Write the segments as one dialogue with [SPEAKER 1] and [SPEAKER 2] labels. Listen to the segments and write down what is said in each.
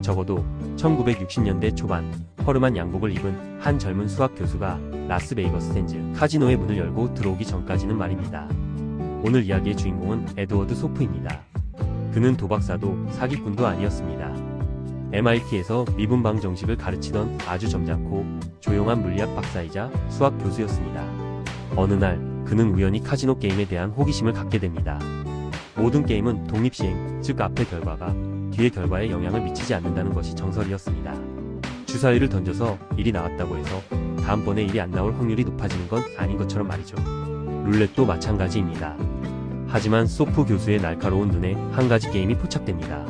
[SPEAKER 1] 적어도 1960년대 초반 허름한 양복을 입은 한 젊은 수학 교수가 라스베이거스 샌즈 카지노의 문을 열고 들어오기 전까지는 말입니다. 오늘 이야기의 주인공은 에드워드 소프입니다. 그는 도박사도 사기꾼도 아니었습니다. MIT에서 미분방 정식을 가르치던 아주 점잖고 조용한 물리학 박사이자 수학 교수였습니다. 어느 날 그는 우연히 카지노 게임에 대한 호기심을 갖게 됩니다. 모든 게임은 독립시행, 즉 앞의 결과가 뒤의 결과에 영향을 미치지 않는다는 것이 정설이었습니다. 주사위를 던져서 1이 나왔다고 해서 다음번에 1이 안 나올 확률이 높아지는 건 아닌 것처럼 말이죠. 룰렛도 마찬가지입니다. 하지만 소프 교수의 날카로운 눈에 한 가지 게임이 포착됩니다.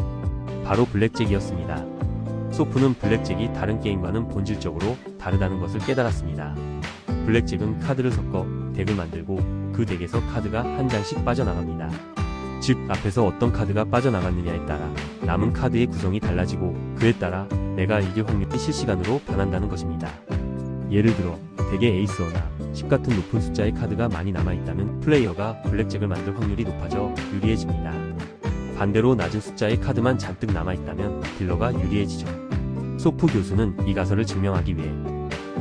[SPEAKER 1] 바로 블랙잭이었습니다. 소프는 블랙잭이 다른 게임과는 본질적으로 다르다는 것을 깨달았습니다. 블랙잭은 카드를 섞어 덱을 만들고 그 덱에서 카드가 한 장씩 빠져나갑니다. 즉 앞에서 어떤 카드가 빠져나갔느냐에 따라 남은 카드의 구성이 달라지고 그에 따라 내가 이길 확률이 실시간으로 변한다는 것입니다. 예를 들어 덱에 에이스어나 10 같은 높은 숫자의 카드가 많이 남아있다면 플레이어가 블랙잭을 만들 확률이 높아져 유리해집니다. 반대로 낮은 숫자의 카드만 잔뜩 남아있다면 딜러가 유리해지죠. 소프 교수는 이 가설을 증명하기 위해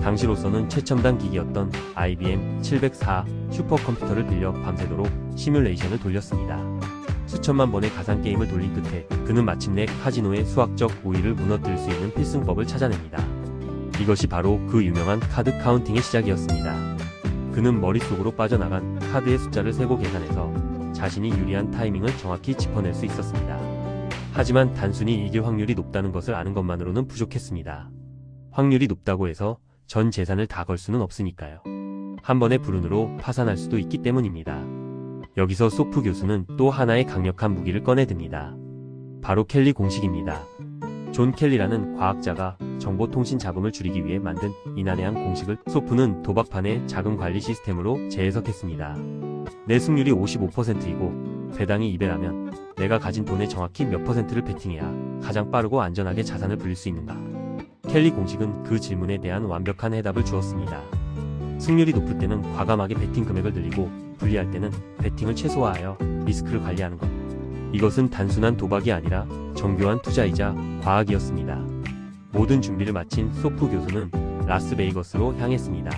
[SPEAKER 1] 당시로서는 최첨단 기기였던 IBM 704 슈퍼컴퓨터를 빌려 밤새도록 시뮬레이션을 돌렸습니다. 수천만 번의 가상게임을 돌린 끝에 그는 마침내 카지노의 수학적 우위를 무너뜨릴 수 있는 필승법을 찾아냅니다. 이것이 바로 그 유명한 카드 카운팅의 시작이었습니다. 그는 머릿속으로 빠져나간 카드의 숫자를 세고 계산해서 자신이 유리한 타이밍을 정확히 짚어낼 수 있었습니다. 하지만 단순히 이길 확률이 높다는 것을 아는 것만으로는 부족했습니다. 확률이 높다고 해서 전 재산을 다 걸 수는 없으니까요. 한 번의 불운으로 파산할 수도 있기 때문입니다. 여기서 소프 교수는 또 하나의 강력한 무기를 꺼내듭니다. 바로 켈리 공식입니다. 존 켈리라는 과학자가 정보통신 잡음을 줄이기 위해 만든 이 난해한 공식을 소프는 도박판의 자금 관리 시스템으로 재해석했습니다. 내 승률이 55%이고 배당이 2배라면 내가 가진 돈의 정확히 몇 퍼센트를 베팅해야 가장 빠르고 안전하게 자산을 불릴 수 있는가? 켈리 공식은 그 질문에 대한 완벽한 해답을 주었습니다. 승률이 높을 때는 과감하게 베팅 금액을 늘리고 불리할 때는 베팅을 최소화하여 리스크를 관리하는 것. 이것은 단순한 도박이 아니라 정교한 투자이자 과학이었습니다. 모든 준비를 마친 소프 교수는 라스베이거스로 향했습니다.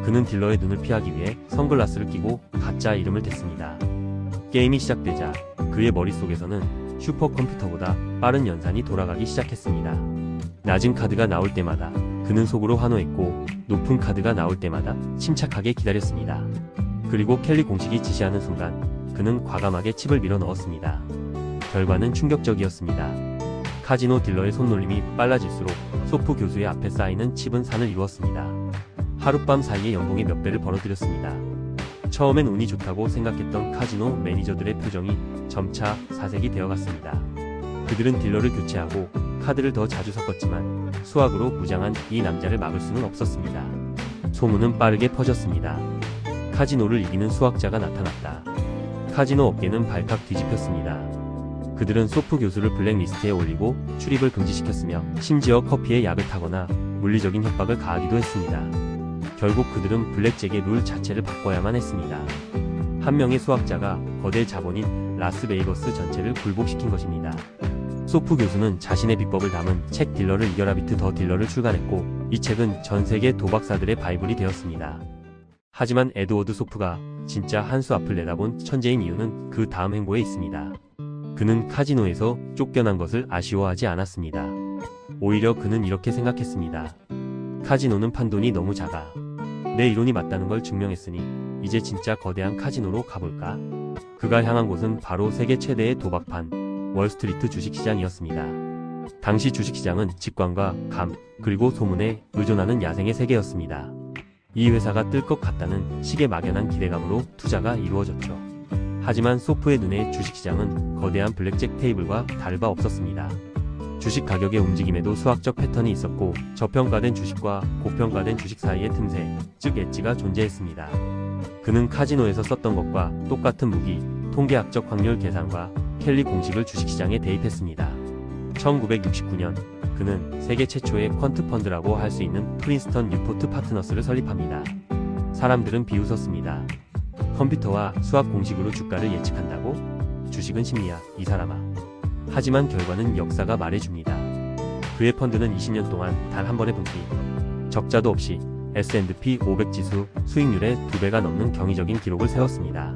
[SPEAKER 1] 그는 딜러의 눈을 피하기 위해 선글라스를 끼고 가짜 이름을 댔습니다. 게임이 시작되자 그의 머릿속에서는 슈퍼컴퓨터보다 빠른 연산이 돌아가기 시작했습니다. 낮은 카드가 나올 때마다 그는 속으로 환호했고 높은 카드가 나올 때마다 침착하게 기다렸습니다. 그리고 켈리 공식이 지시하는 순간 그는 과감하게 칩을 밀어 넣었습니다. 결과는 충격적이었습니다. 카지노 딜러의 손놀림이 빨라질수록 소프 교수의 앞에 쌓이는 칩은 산을 이루었습니다. 하룻밤 사이에 연봉의 몇 배를 벌어들였습니다. 처음엔 운이 좋다고 생각했던 카지노 매니저들의 표정이 점차 사색이 되어갔습니다. 그들은 딜러를 교체하고 카드를 더 자주 섞었지만 수학으로 무장한 이 남자를 막을 수는 없었습니다. 소문은 빠르게 퍼졌습니다. 카지노를 이기는 수학자가 나타났다. 카지노 업계는 발칵 뒤집혔습니다. 그들은 소프 교수를 블랙리스트에 올리고 출입을 금지시켰으며 심지어 커피에 약을 타거나 물리적인 협박을 가하기도 했습니다. 결국 그들은 블랙잭의 룰 자체를 바꿔야만 했습니다. 한 명의 수학자가 거대 자본인 라스베이거스 전체를 굴복시킨 것입니다. 소프 교수는 자신의 비법을 담은 책 딜러를 이겨라 비트 더 딜러를 출간했고 이 책은 전 세계 도박사들의 바이블이 되었습니다. 하지만 에드워드 소프가 진짜 한 수 앞을 내다본 천재인 이유는 그 다음 행보에 있습니다. 그는 카지노에서 쫓겨난 것을 아쉬워하지 않았습니다. 오히려 그는 이렇게 생각했습니다. 카지노는 판돈이 너무 작아. 내 이론이 맞다는 걸 증명했으니 이제 진짜 거대한 카지노로 가볼까? 그가 향한 곳은 바로 세계 최대의 도박판 월스트리트 주식시장이었습니다. 당시 주식시장은 직관과 감, 그리고 소문에 의존하는 야생의 세계였습니다. 이 회사가 뜰 것 같다는 식의 막연한 기대감으로 투자가 이루어졌죠. 하지만 소프의 눈에 주식시장은 거대한 블랙잭 테이블과 다를 바 없었습니다. 주식 가격의 움직임에도 수학적 패턴이 있었고 저평가된 주식과 고평가된 주식 사이의 틈새, 즉 엣지가 존재했습니다. 그는 카지노에서 썼던 것과 똑같은 무기, 통계학적 확률 계산과 켈리 공식을 주식시장에 대입했습니다. 1969년 그는 세계 최초의 퀀트 펀드라고 할 수 있는 프린스턴 뉴포트 파트너스를 설립합니다. 사람들은 비웃었습니다. 컴퓨터와 수학 공식으로 주가를 예측한다고? 주식은 심리야, 이 사람아. 하지만 결과는 역사가 말해줍니다. 그의 펀드는 20년 동안 단 한 번의 분기, 적자도 없이 S&P 500 지수 수익률의 2배가 넘는 경이적인 기록을 세웠습니다.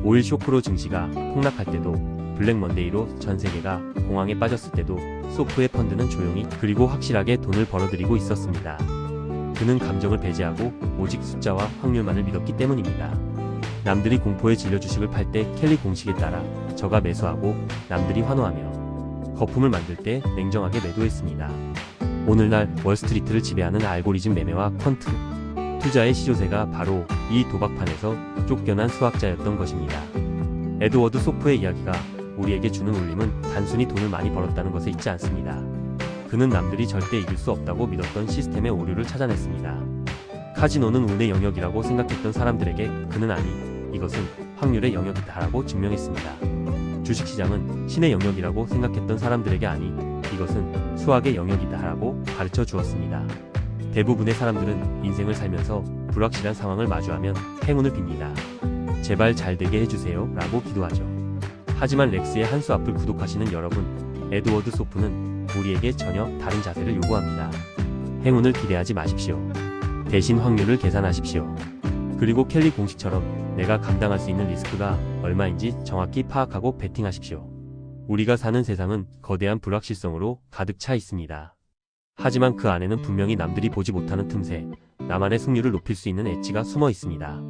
[SPEAKER 1] 오일 쇼크로 증시가 폭락할 때도, 블랙 먼데이로 전 세계가 공황에 빠졌을 때도 소프의 펀드는 조용히 그리고 확실하게 돈을 벌어들이고 있었습니다. 그는 감정을 배제하고 오직 숫자와 확률만을 믿었기 때문입니다. 남들이 공포에 질려 주식을 팔 때 켈리 공식에 따라 저가 매수하고, 남들이 환호하며 거품을 만들 때 냉정하게 매도했습니다. 오늘날 월스트리트를 지배하는 알고리즘 매매와 퀀트 투자의 시조새가 바로 이 도박판에서 쫓겨난 수학자였던 것입니다. 에드워드 소프의 이야기가 우리에게 주는 울림은 단순히 돈을 많이 벌었다는 것에 있지 않습니다. 그는 남들이 절대 이길 수 없다고 믿었던 시스템의 오류를 찾아냈습니다. 카지노는 운의 영역이라고 생각했던 사람들에게 그는 아니, 이것은 확률의 영역이다라고 증명했습니다. 주식시장은 신의 영역이라고 생각했던 사람들에게 아니, 이것은 수학의 영역이다라고 가르쳐 주었습니다. 대부분의 사람들은 인생을 살면서 불확실한 상황을 마주하면 행운을 빕니다. 제발 잘 되게 해주세요 라고 기도하죠. 하지만 렉스의 한 수 앞을 구독하시는 여러분, 에드워드 소프는 우리에게 전혀 다른 자세를 요구합니다. 행운을 기대하지 마십시오. 대신 확률을 계산하십시오. 그리고 켈리 공식처럼 내가 감당할 수 있는 리스크가 얼마인지 정확히 파악하고 베팅하십시오. 우리가 사는 세상은 거대한 불확실성으로 가득 차 있습니다. 하지만 그 안에는 분명히 남들이 보지 못하는 틈새, 나만의 승률을 높일 수 있는 엣지가 숨어 있습니다.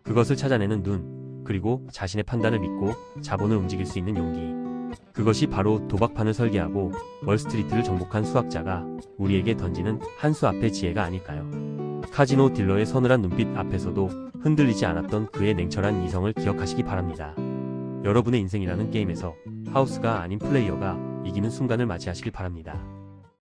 [SPEAKER 1] 그것을 찾아내는 눈, 그리고 자신의 판단을 믿고 자본을 움직일 수 있는 용기. 그것이 바로 도박판을 설계하고 월스트리트를 정복한 수학자가 우리에게 던지는 한 수 앞의 지혜가 아닐까요? 카지노 딜러의 서늘한 눈빛 앞에서도 흔들리지 않았던 그의 냉철한 이성을 기억하시기 바랍니다. 여러분의 인생이라는 게임에서 하우스가 아닌 플레이어가 이기는 순간을 맞이하시길 바랍니다.